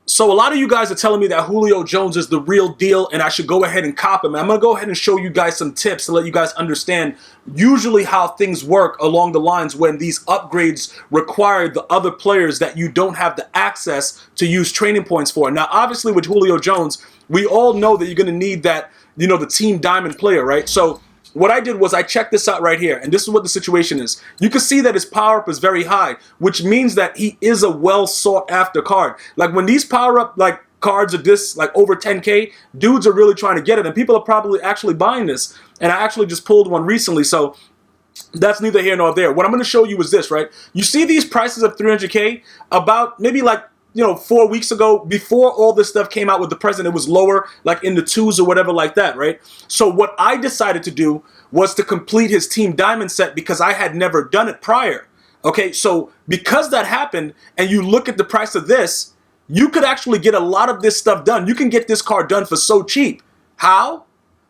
So a lot of you guys are telling me that Julio Jones is the real deal and I should go ahead and cop him. I'm going to go ahead and show you guys some tips to let you guys understand usually how things work along the lines when these upgrades require the other players that you don't have the access to use training points for. Now, obviously with Julio Jones, we all know that you're going to need that, you know, the team diamond player, right? So what I did was I checked this out right here, and this is what the situation is. You can see that his power-up is very high, which means that he is a well-sought-after card. Like, when these power-up, like, cards are this, like, over 10K, dudes are really trying to get it, and people are probably actually buying this. And I actually just pulled one recently, so that's neither here nor there. What I'm going to show you is this, right? You see these prices of 300K about maybe, like, you know, 4 weeks ago, before all this stuff came out with the president, it was lower, like in the 2s or whatever like that, right? So what I decided to do was to complete his Team Diamond set because I had never done it prior. Okay, so because that happened, and you look at the price of this, you could actually get a lot of this stuff done. You can get this card done for so cheap. How?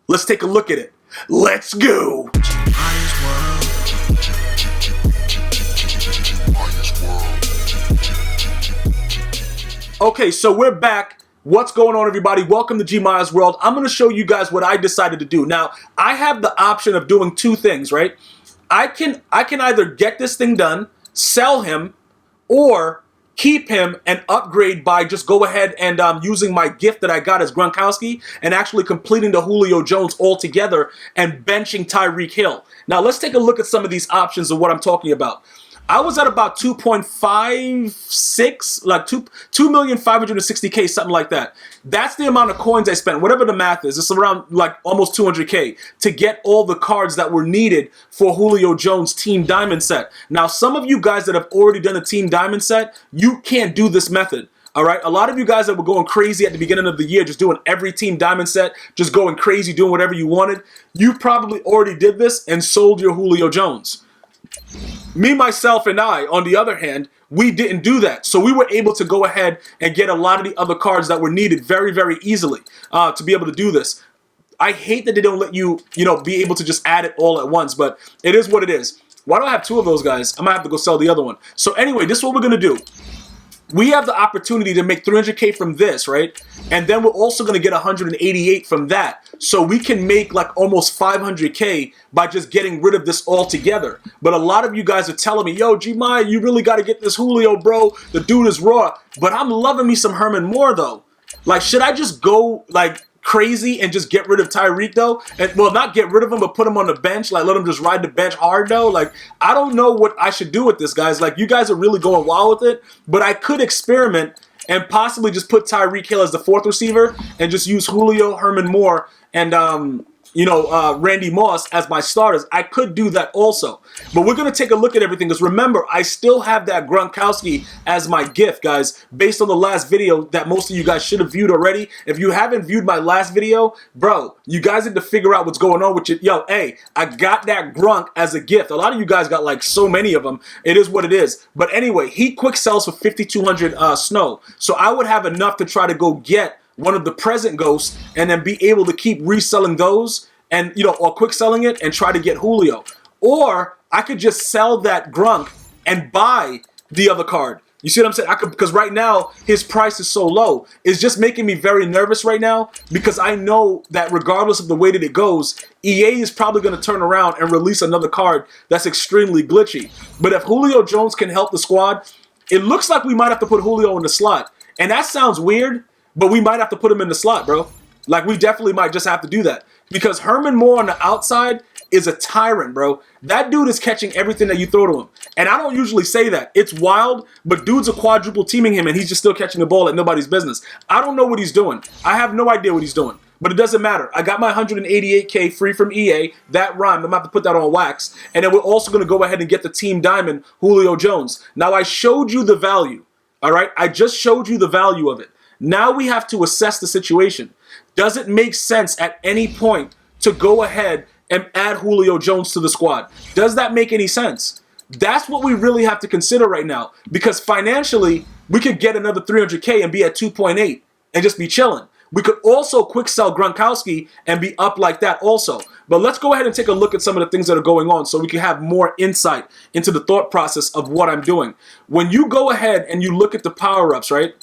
Let's take a look at it. Let's go. Okay, so we're back. What's going on, everybody? Welcome to GmiasWorld. I'm going to show you guys what I decided to do. Now, I have the option of doing two things, right? I can either get this thing done, sell him, or keep him and upgrade by just go ahead and using my gift that I got as Gronkowski and actually completing the Julio Jones altogether and benching Tyreek Hill. Now, let's take a look at some of these options of what I'm talking about. I was at about 2.56, like 2,560,000, something like that. That's the amount of coins I spent, whatever the math is. It's around like almost 200K to get all the cards that were needed for Julio Jones' Team Diamond set. Now, some of you guys that have already done a Team Diamond set, you can't do this method. All right, a lot of you guys that were going crazy at the beginning of the year, just doing every Team Diamond set, just going crazy, doing whatever you wanted, you probably already did this and sold your Julio Jones. Me, myself, and I, on the other hand, we didn't do that. So we were able to go ahead and get a lot of the other cards that were needed very, very easily to be able to do this. I hate that they don't let you, be able to just add it all at once, but it is what it is. Why do I have two of those guys? I might have to go sell the other one. So anyway, this is what we're going to do. We have the opportunity to make 300K from this, right? And then we're also going to get 188 from that. So we can make like almost 500K by just getting rid of this altogether. But a lot of you guys are telling me, yo, Gmia, you really got to get this Julio, bro. The dude is raw. But I'm loving me some Herman Moore, though. Like, should I just go, like, crazy and just get rid of Tyreek, though? And, well, not get rid of him, but put him on the bench. Like, let him just ride the bench hard, though. Like, I don't know what I should do with this, guys. Like, you guys are really going wild with it. But I could experiment and possibly just put Tyreek Hill as the fourth receiver and just use Julio, Herman Moore, and Randy Moss as my starters. I could do that also. But we're going to take a look at everything because remember, I still have that Gronkowski as my gift, guys, based on the last video that most of you guys should have viewed already. If you haven't viewed my last video, bro, you guys need to figure out what's going on with you. Yo, hey, I got that Gronk as a gift. A lot of you guys got like so many of them. It is what it is. But anyway, he quick sells for 5,200 snow. So I would have enough to try to go get one of the present ghosts and then be able to keep reselling those and, or quick selling it and try to get Julio. Or I could just sell that Gronk and buy the other card. You see what I'm saying? Because right now his price is so low. It's just making me very nervous right now because I know that regardless of the way that it goes, EA is probably going to turn around and release another card that's extremely glitchy. But if Julio Jones can help the squad, it looks like we might have to put Julio in the slot. And that sounds weird, but we might have to put him in the slot, bro. Like, we definitely might just have to do that. Because Herman Moore on the outside is a tyrant, bro. That dude is catching everything that you throw to him. And I don't usually say that. It's wild, but dudes are quadruple teaming him, and he's just still catching the ball like nobody's business. I don't know what he's doing. I have no idea what he's doing. But it doesn't matter. I got my 188K free from EA. That rhymed. I'm about to put that on wax. And then we're also going to go ahead and get the Team Diamond, Julio Jones. Now, I showed you the value. All right? I just showed you the value of it. Now we have to assess the situation. Does it make sense at any point to go ahead and add Julio Jones to the squad? Does that make any sense? That's what we really have to consider right now. Because financially, we could get another 300K and be at 2.8 and just be chilling. We could also quick sell Gronkowski and be up like that also. But let's go ahead and take a look at some of the things that are going on so we can have more insight into the thought process of what I'm doing. When you go ahead and you look at the power-ups, right?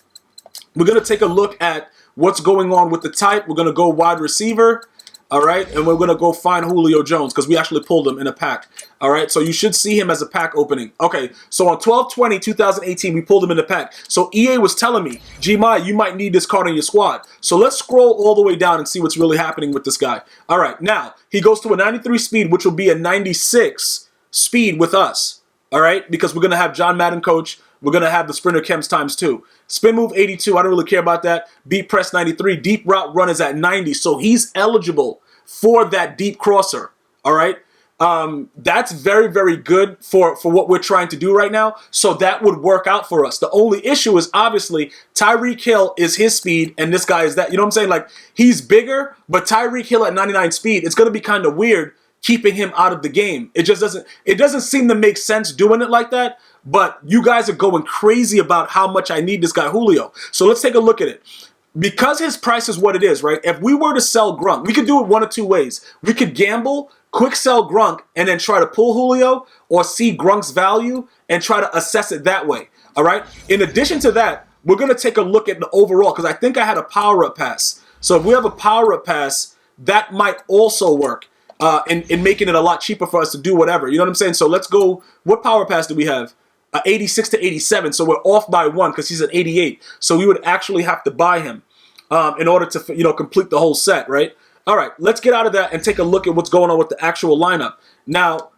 We're going to take a look at what's going on with the type. We're going to go wide receiver. All right, and we're going to go find Julio Jones because we actually pulled him in a pack. All right, so you should see him as a pack opening. Okay, so on 12/20/2018, we pulled him in the pack. So EA was telling me, Gmi, you might need this card in your squad. So let's scroll all the way down and see what's really happening with this guy. All right, now he goes to a 93 speed, which will be a 96 speed with us. All right, because we're going to have John Madden coach. We're going to have the sprinter chems ×2. Spin move 82. I don't really care about that. Beat press 93. Deep route run is at 90. So he's eligible for that deep crosser. All right. That's very, very good for what we're trying to do right now. So that would work out for us. The only issue is obviously Tyreek Hill is his speed and this guy is that. You know what I'm saying? Like he's bigger, but Tyreek Hill at 99 speed, it's going to be kind of weird keeping him out of the game. It doesn't seem to make sense doing it like that. But you guys are going crazy about how much I need this guy Julio. So let's take a look at it. Because his price is what it is, right? If we were to sell Grunk, we could do it one of two ways. We could gamble, quick sell Grunk, and then try to pull Julio, or see Grunk's value and try to assess it that way. All right? In addition to that, we're going to take a look at the overall, because I think I had a power-up pass. So if we have a power-up pass, that might also work in making it a lot cheaper for us to do whatever. You know what I'm saying? So let's go. What power pass do we have? 86 to 87, so we're off by 1 because he's at 88. So we would actually have to buy him in order to complete the whole set, right? All right, let's get out of that and take a look at what's going on with the actual lineup. Now,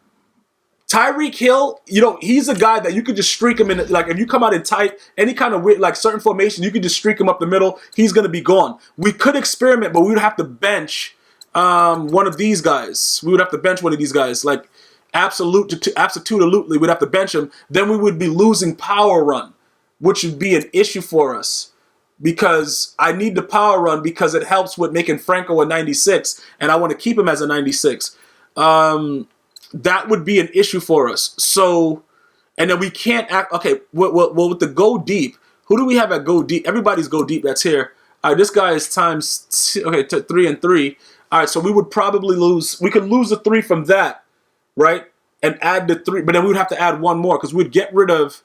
Tyreek Hill, he's a guy that you could just streak him in. Like if you come out in tight, any kind of weird, like certain formation, you could just streak him up the middle. He's going to be gone. We could experiment, but we would have to bench one of these guys. We would have to bench one of these guys, like. Absolutely, we'd have to bench him. Then we would be losing power run, which would be an issue for us because I need the power run because it helps with making Franco a 96, and I want to keep him as a 96. That would be an issue for us. So, and then we can't act. Okay, well, with the go deep, who do we have at go deep? Everybody's go deep. That's here. All right, this guy is times. Okay, 3 and 3. All right, so we would probably lose. We could lose the 3 from that. Right? And add the 3, but then we would have to add 1 more because we'd get rid of,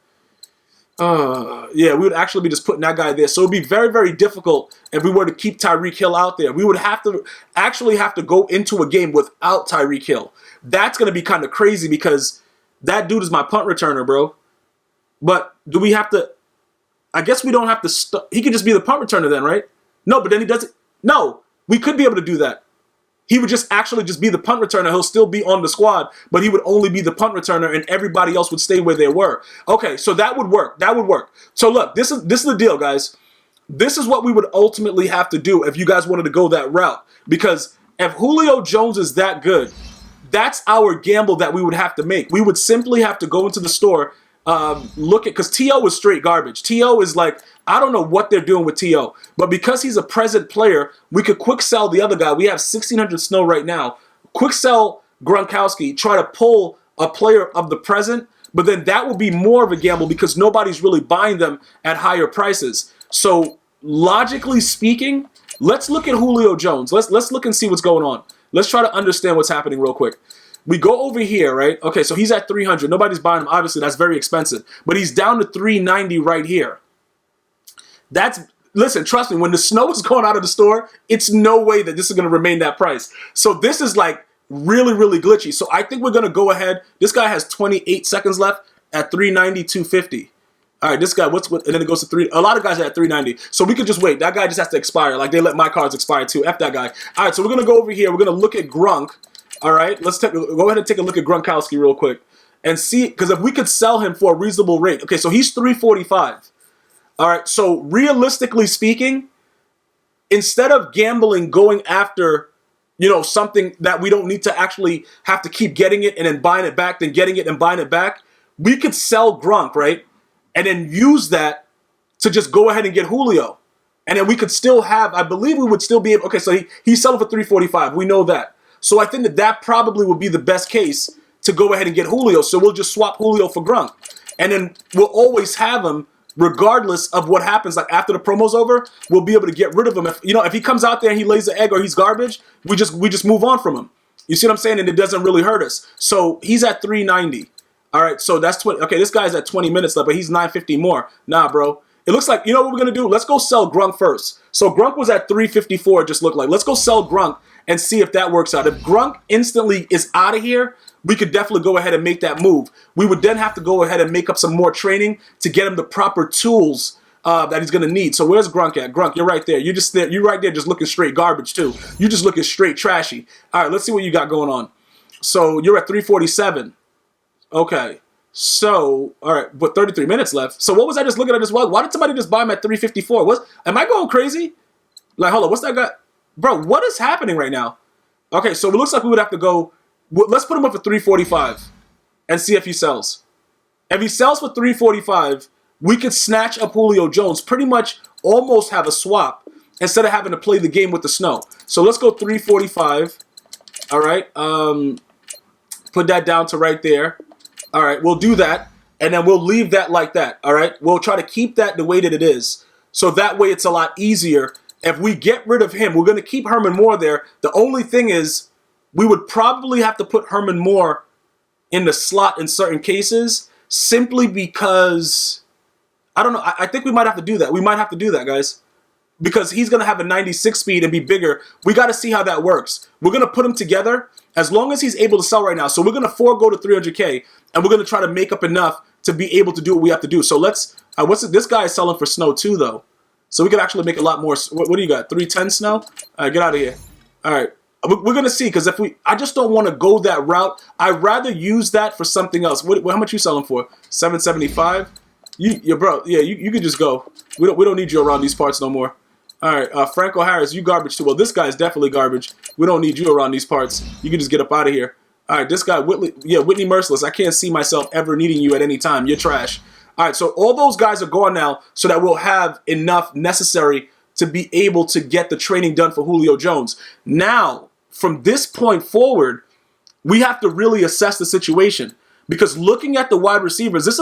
we would actually be just putting that guy there. So it would be very, very difficult if we were to keep Tyreek Hill out there. We would have to go into a game without Tyreek Hill. That's going to be kind of crazy because that dude is my punt returner, bro. But do we have to, I guess we don't have to, he could just be the punt returner then, right? No, but then he doesn't, no, we could be able to do that. He would just be the punt returner. He'll still be on the squad, but he would only be the punt returner, and everybody else would stay where they were. Okay, so that would work. That would work. So look, this is the deal, guys. This is what we would ultimately have to do if you guys wanted to go that route. Because if Julio Jones is that good, that's our gamble that we would have to make. We would simply have to go into the store, look at, because T.O. is straight garbage. T.O. is like, I don't know what they're doing with T.O. But because he's a present player, we could quick sell the other guy. We have 1,600 snow right now. Quick sell Gronkowski, try to pull a player of the present, but then that would be more of a gamble because nobody's really buying them at higher prices. So logically speaking, let's look at Julio Jones. Let's look and see what's going on. Let's try to understand what's happening real quick. We go over here, right? Okay, so he's at 300. Nobody's buying him. Obviously, that's very expensive. But he's down to 390 right here. Listen, trust me, when the snow is going out of the store, it's no way that this is going to remain that price. So this is like really, really glitchy. So I think we're going to go ahead. This guy has 28 seconds left at 390, 250. All right, this guy, and then it goes to 3. A lot of guys are at 390. So we could just wait. That guy just has to expire. Like they let my cards expire too. F that guy. All right, so we're going to go over here. We're going to look at Grunk. All right, let's go ahead and take a look at Gronkowski real quick and see, because if we could sell him for a reasonable rate. Okay, so he's 345. All right, so realistically speaking, instead of gambling, going after, something that we don't need to actually have to keep getting it and then buying it back, then getting it and buying it back, we could sell Gronk, right? And then use that to just go ahead and get Julio. And then we could still have, I believe we would still be able, okay, so he's selling for 345. We know that. So I think that probably would be the best case to go ahead and get Julio. So we'll just swap Julio for Grunk. And then we'll always have him regardless of what happens. Like after the promo's over, we'll be able to get rid of him. If he comes out there and he lays an egg or he's garbage, we just move on from him. You see what I'm saying? And it doesn't really hurt us. So he's at 390. All right, so that's 20. Okay, this guy's at 20 minutes left, but he's 950 more. Nah, bro. It looks like, you know what we're going to do? Let's go sell Grunk first. So Grunk was at 354, it just looked like. Let's go sell Grunk and see if that works out. If Grunk instantly is out of here, we could definitely go ahead and make that move. We would then have to go ahead and make up some more training to get him the proper tools that he's going to need. So where's Grunk at? Grunk, you're right there. You're just there. You're right there just looking straight garbage too. You're just looking straight trashy. All right, let's see what you got going on. So you're at 347. Okay. So, all right, but 33 minutes left. So what was I just looking at as well? Why did somebody just buy him at 354? Am I going crazy? Like, hold on, what's that guy? Bro, what is happening right now? Okay, so it looks like we would have to go, let's put him up at 345 and see if he sells. If he sells for 345, we could snatch up Julio Jones, pretty much almost have a swap instead of having to play the game with the snow. So let's go 345. All right, put that down to right there. All right, we'll do that, and then we'll leave that like that, all right? We'll try to keep that the way that it is, so that way it's a lot easier. If we get rid of him, we're going to keep Herman Moore there. The only thing is we would probably have to put Herman Moore in the slot in certain cases simply because, I don't know, I think we might have to do that. We might have to do that, guys, because he's going to have a 96 speed and be bigger. We got to see how that works. We're going to put him together as long as he's able to sell right now. So we're going to forego to 300K, and we're going to try to make up enough to be able to do what we have to do. So let's, this guy is selling for snow too, though. So we could actually make a lot more. What do you got, 310 snow? All right, get out of here. All right, we're going to see, because I just don't want to go that route. I'd rather use that for something else. How much you selling for? 775? Bro, yeah, you could just go. We don't need you around these parts no more. All right, Franco Harris, you garbage too. Well, this guy's definitely garbage. We don't need you around these parts. You can just get up out of here. All right, this guy, Whitney Merciless. I can't see myself ever needing you at any time. You're trash. All right, so all those guys are gone now so that we'll have enough necessary to be able to get the training done for Julio Jones. Now, from this point forward, we have to really assess the situation. Because looking at the wide receivers, this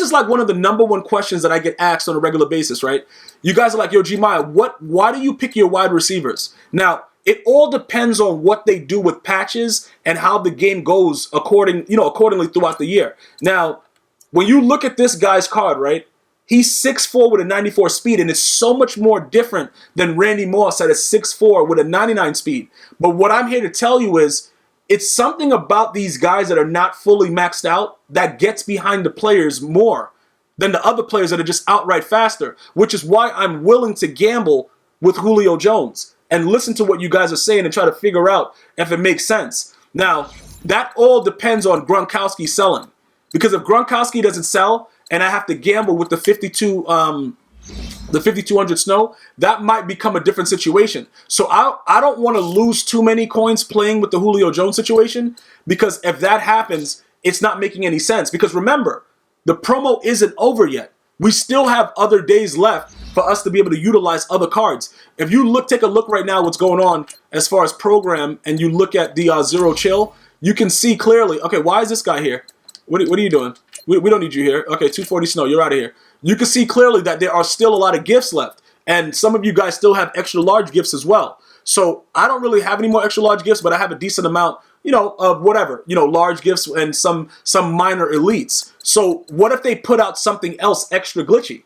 is like one of the #1 questions that I get asked on a regular basis, right? You guys are like, yo, Gmia, why do you pick your wide receivers? Now, it all depends on what they do with patches and how the game goes accordingly throughout the year. Now, when you look at this guy's card, right? He's 6'4" with a 94 speed, and it's so much more different than Randy Moss at a 6'4" with a 99 speed. But what I'm here to tell you is, it's something about these guys that are not fully maxed out that gets behind the players more than the other players that are just outright faster, which is why I'm willing to gamble with Julio Jones and listen to what you guys are saying and try to figure out if it makes sense. Now, that all depends on Gronkowski selling, because if Gronkowski doesn't sell and I have to gamble with the 5200 snow, that might become a different situation. So I don't want to lose too many coins playing with the Julio Jones situation, because if that happens, it's not making any sense. Because remember, the promo isn't over yet. We still have other days left for us to be able to utilize other cards. If you take a look right now what's going on as far as program, and you look at the Zero Chill, you can see clearly, okay, why is this guy here? What are you doing? We don't need you here. Okay, 240 snow, you're out of here. You can see clearly that there are still a lot of gifts left. And some of you guys still have extra large gifts as well. So I don't really have any more extra large gifts, but I have a decent amount, of whatever, large gifts and some minor elites. So what if they put out something else extra glitchy?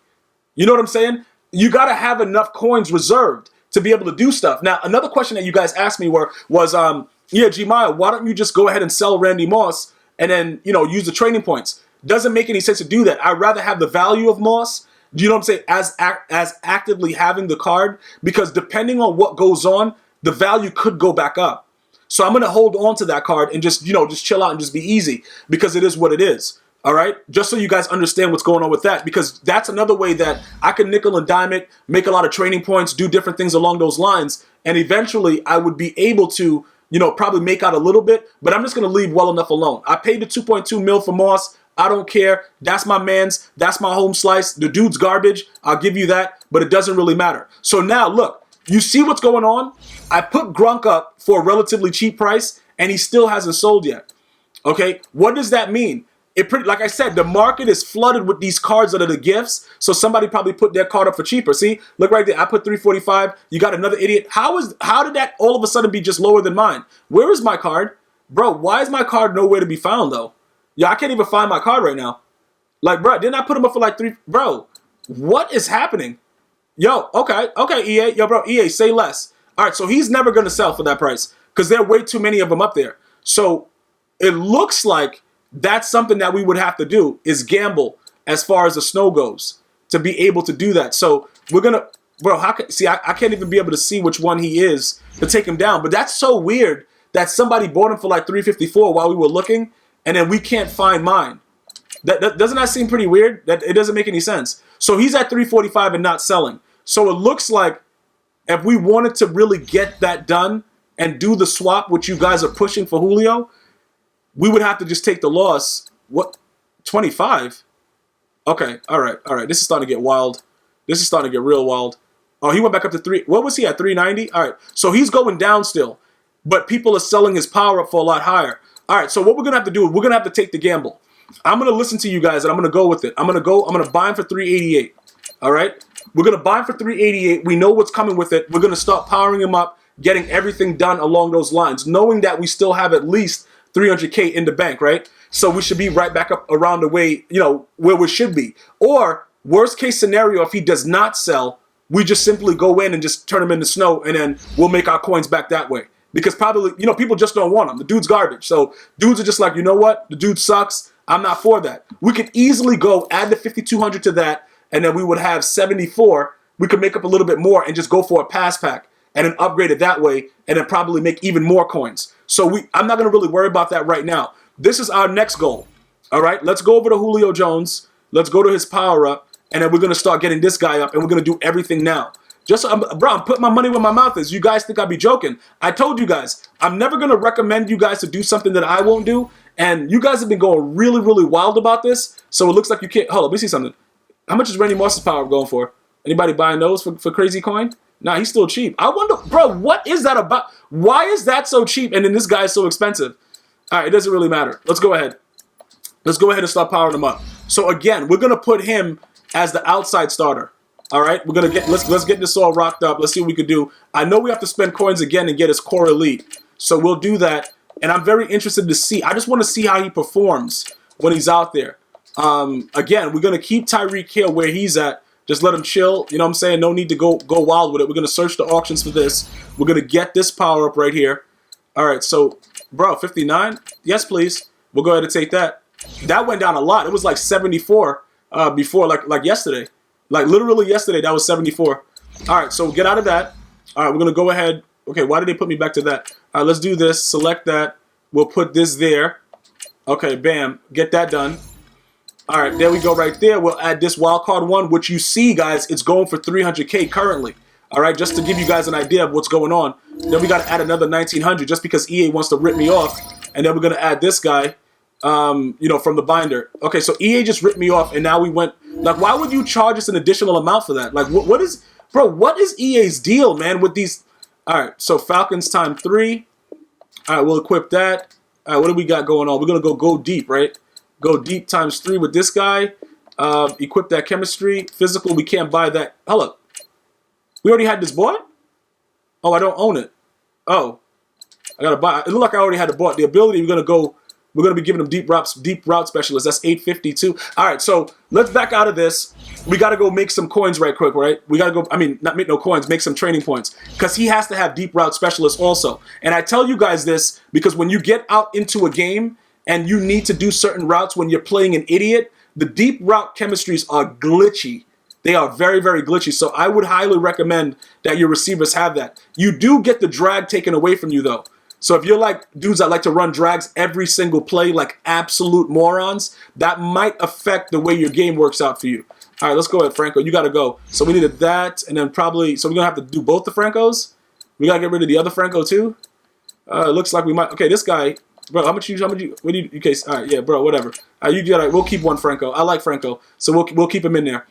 You know what I'm saying? You got to have enough coins reserved to be able to do stuff. Now, another question that you guys asked me was, Gmia, why don't you just go ahead and sell Randy Moss and then, use the training points? Doesn't make any sense to do that. I'd rather have the value of Moss, do you know what I'm saying, as actively having the card, because depending on what goes on, the value could go back up. So I'm going to hold on to that card and just chill out and just be easy, because it is what it is. All right? Just so you guys understand what's going on with that, because that's another way that I can nickel and dime it, make a lot of training points, do different things along those lines, and eventually I would be able to, probably make out a little bit, but I'm just going to leave well enough alone. I paid the 2.2 mil for Moss. I don't care. That's my man's. That's my home slice. The dude's garbage. I'll give you that, but it doesn't really matter. So now, look, you see what's going on? I put Gronk up for a relatively cheap price, and he still hasn't sold yet. Okay? What does that mean? Like I said, the market is flooded with these cards that are the gifts, so somebody probably put their card up for cheaper. See? Look right there. I put 345. You got another idiot. How did that all of a sudden be just lower than mine? Where is my card? Bro, why is my card nowhere to be found, though? Yeah, I can't even find my card right now. Like, bro, didn't I put him up for like 3? Bro, What is happening? Yo, okay, EA. Yo, bro, EA, say less. All right, so he's never going to sell for that price because there are way too many of them up there. So it looks like that's something that we would have to do is gamble as far as the snow goes to be able to do that. So we're going to, bro, I can't even be able to see which one he is to take him down. But that's so weird that somebody bought him for like 354 while we were looking, and then we can't find mine. Doesn't that seem pretty weird? That it doesn't make any sense. So he's at 345 and not selling. So it looks like if we wanted to really get that done and do the swap, which you guys are pushing for Julio, we would have to just take the loss. What? 25? Okay, all right. This is starting to get wild. This is starting to get real wild. Oh, he went back up to 3. What was he at, 390? All right, so he's going down still, but people are selling his power up for a lot higher. All right, so what we're going to have to do is we're going to have to take the gamble. I'm going to listen to you guys, and I'm going to go with it. I'm going to buy him for 388. All right? We're going to buy him for 388. We know what's coming with it. We're going to start powering him up, getting everything done along those lines, knowing that we still have at least 300K in the bank, right? So we should be right back up around the way, where we should be. Or, worst case scenario, if he does not sell, we just simply go in and just turn him into snow, and then we'll make our coins back that way. Because probably, people just don't want him. The dude's garbage. So dudes are just like, you know what? The dude sucks. I'm not for that. We could easily go add the 5,200 to that, and then we would have 74. We could make up a little bit more and just go for a pass pack and then upgrade it that way, and then probably make even more coins. So I'm not going to really worry about that right now. This is our next goal. All right, let's go over to Julio Jones. Let's go to his power up, and then we're going to start getting this guy up, and we're going to do everything now. Bro, I'm putting my money where my mouth is. You guys think I'd be joking. I told you guys, I'm never going to recommend you guys to do something that I won't do. And you guys have been going really, really wild about this. So it looks like you can't. Hold on, let me see something. How much is Randy Moss's power going for? Anybody buying those for crazy coin? Nah, he's still cheap. I wonder, bro, what is that about? Why is that so cheap and then this guy is so expensive? All right, it doesn't really matter. Let's go ahead. Let's go ahead and start powering him up. So again, we're going to put him as the outside starter. All right, we're gonna let's get this all rocked up. Let's see what we could do. I know we have to spend coins again and get his core elite, so we'll do that. And I'm very interested to see. I just want to see how he performs when he's out there. Again, we're gonna keep Tyreek Hill where he's at. Just let him chill. You know what I'm saying? No need to go wild with it. We're gonna search the auctions for this. We're gonna get this power up right here. All right, so bro, 59. Yes, please. We'll go ahead and take that. That went down a lot. It was like 74 before, like yesterday. Like literally yesterday, that was 74. All right, so we'll get out of that. All right, we're gonna go ahead. Okay, why did they put me back to that? All right, let's do this. Select that. We'll put this there. Okay, bam. Get that done. All right, there we go right there. We'll add this wildcard one, which you see, guys, it's going for 300K currently. All right, just to give you guys an idea of what's going on. Then we got to add another 1,900 just because EA wants to rip me off. And then we're going to add this guy, from the binder. Okay, so EA just ripped me off, and now we went. Like, why would you charge us an additional amount for that? Like, what is EA's deal, man, with these? All right, so Falcons time 3. All right, we'll equip that. All right, what do we got going on? We're going to go deep, right? Go deep times 3 with this guy. Equip that chemistry. Physical, we can't buy that. Hold up. We already had this bought? Oh, I don't own it. Oh, I got to buy. It looked like I already had it bought. The ability, we're going to be giving them deep route specialist. That's 852. All right, so let's back out of this. We got to go make some coins right quick, right? We got to go, not make no coins, make some training points. Because he has to have deep route specialist also. And I tell you guys this because when you get out into a game and you need to do certain routes when you're playing an idiot, the deep route chemistries are glitchy. They are very, very glitchy. So I would highly recommend that your receivers have that. You do get the drag taken away from you, though. So if you're like dudes that like to run drags every single play like absolute morons, that might affect the way your game works out for you. All right, let's go ahead, Franco. You got to go. So we needed that, and then probably, so we're going to have to do both the Francos. We got to get rid of the other Franco, too. It looks like we might. Okay, this guy, bro, what do you, okay, all right, yeah, bro, whatever. We'll keep one Franco. I like Franco, so we'll keep him in there.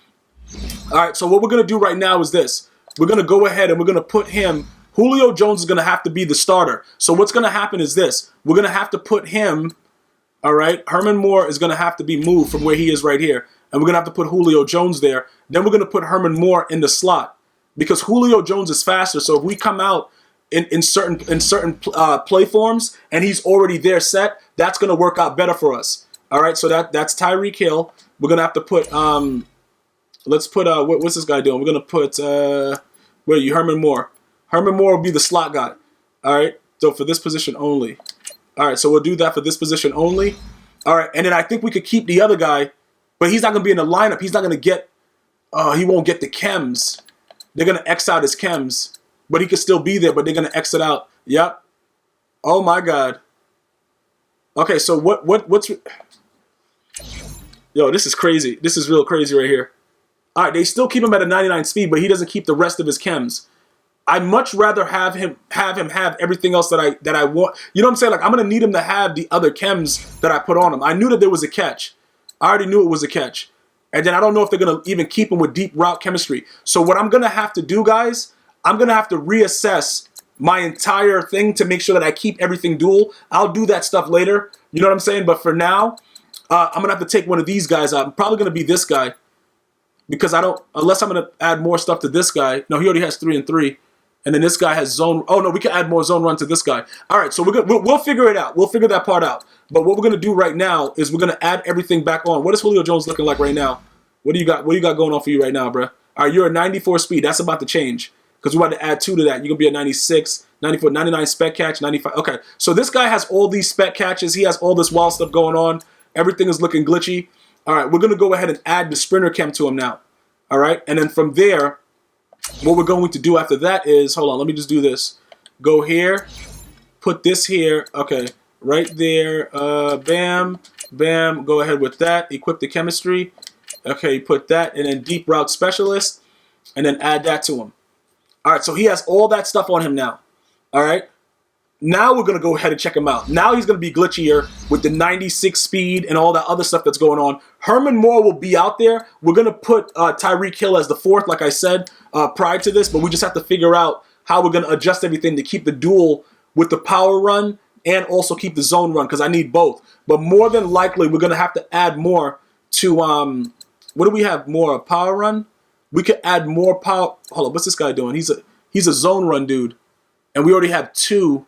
All right, so what we're going to do right now is this. We're going to go ahead and we're going to put him. Julio Jones is going to have to be the starter. So what's going to happen is this. We're going to have to put him, all right, Herman Moore is going to have to be moved from where he is right here. And we're going to have to put Julio Jones there. Then we're going to put Herman Moore in the slot because Julio Jones is faster. So if we come out in certain play forms and he's already there set, that's going to work out better for us. All right, so that's Tyreek Hill. We're going to have to put Let's put, what's this guy doing? We're going to put, where are you? Herman Moore. Herman Moore will be the slot guy. All right. So for this position only. All right. So we'll do that for this position only. All right. And then I think we could keep the other guy, but he's not going to be in the lineup. He's not going to get, he won't get the chems. They're going to X out his chems, but he could still be there, but they're going to X it out. Yep. Oh my God. Okay. So what's, yo, this is crazy. This is real crazy right here. All right, they still keep him at a 99 speed, but he doesn't keep the rest of his chems. I'd much rather have him have everything else that I want. You know what I'm saying? Like, I'm gonna need him to have the other chems that I put on him. I knew that there was a catch. I already knew it was a catch. And then I don't know if they're gonna even keep him with deep route chemistry. So what I'm gonna have to do, guys, I'm gonna have to reassess my entire thing to make sure that I keep everything dual. I'll do that stuff later. You know what I'm saying? But for now, I'm gonna have to take one of these guys out. I'm probably gonna be this guy. Because I don't, unless I'm going to add more stuff to this guy. No, he already has 3 and 3. And then this guy has zone. Oh, no, we can add more zone run to this guy. All right, so we'll figure it out. We'll figure that part out. But what we're going to do right now is we're going to add everything back on. What is Julio Jones looking like right now? What do you got going on for you right now, bro? All right, you're at 94 speed. That's about to change. Because we're about to add 2 to that. You're going to be at 96, 94, 99 spec catch, 95. Okay, so this guy has all these spec catches. He has all this wild stuff going on. Everything is looking glitchy. All right, we're going to go ahead and add the sprinter chem to him now. All right, and then from there, what we're going to do after that is, hold on, let me just do this. Go here, put this here, okay, right there, bam, bam, go ahead with that, equip the chemistry, okay, put that, and then deep route specialist, and then add that to him. All right, so he has all that stuff on him now, all right? Now we're going to go ahead and check him out. Now he's going to be glitchier with the 96 speed and all that other stuff that's going on. Herman Moore will be out there. We're going to put Tyreek Hill as the 4th, like I said, prior to this. But we just have to figure out how we're going to adjust everything to keep the dual with the power run and also keep the zone run because I need both. But more than likely, we're going to have to add more to, what do we have more? Power run? We could add more power. Hold on, what's this guy doing? He's a zone run dude. And we already have 2.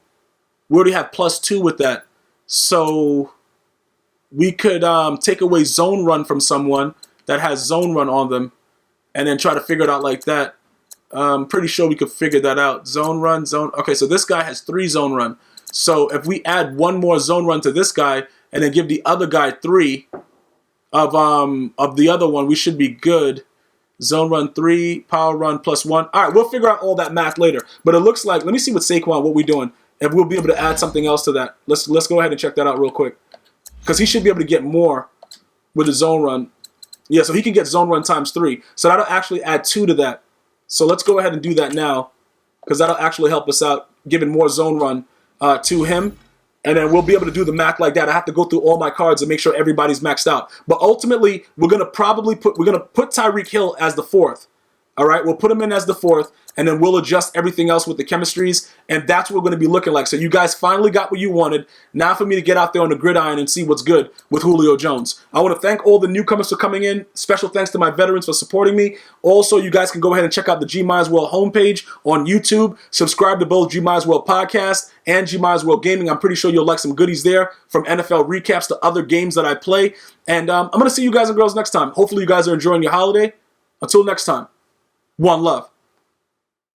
We already have +2 with that. So we could take away zone run from someone that has zone run on them and then try to figure it out like that. I'm pretty sure we could figure that out. Zone run, zone. Okay, so this guy has 3 zone run. So if we add 1 more zone run to this guy and then give the other guy 3 of the other one, we should be good. Zone run 3, power run +1. All right, we'll figure out all that math later. But it looks like, let me see with Saquon what we're doing. If we'll be able to add something else to that. Let's go ahead and check that out real quick. Because he should be able to get more with the zone run. Yeah, so he can get zone run ×3. So that'll actually add 2 to that. So let's go ahead and do that now. Because that'll actually help us out, giving more zone run to him. And then we'll be able to do the math like that. I have to go through all my cards and make sure everybody's maxed out. But ultimately, we're gonna put Tyreek Hill as the 4th. All right, we'll put him in as the 4th, and then we'll adjust everything else with the chemistries, and that's what we're going to be looking like. So you guys finally got what you wanted. Now for me to get out there on the gridiron and see what's good with Julio Jones. I want to thank all the newcomers for coming in. Special thanks to my veterans for supporting me. Also, you guys can go ahead and check out the GmiasWorld homepage on YouTube. Subscribe to both GmiasWorld Podcast and GmiasWorld Gaming. I'm pretty sure you'll like some goodies there, from NFL recaps to other games that I play. And I'm going to see you guys and girls next time. Hopefully you guys are enjoying your holiday. Until next time. One love.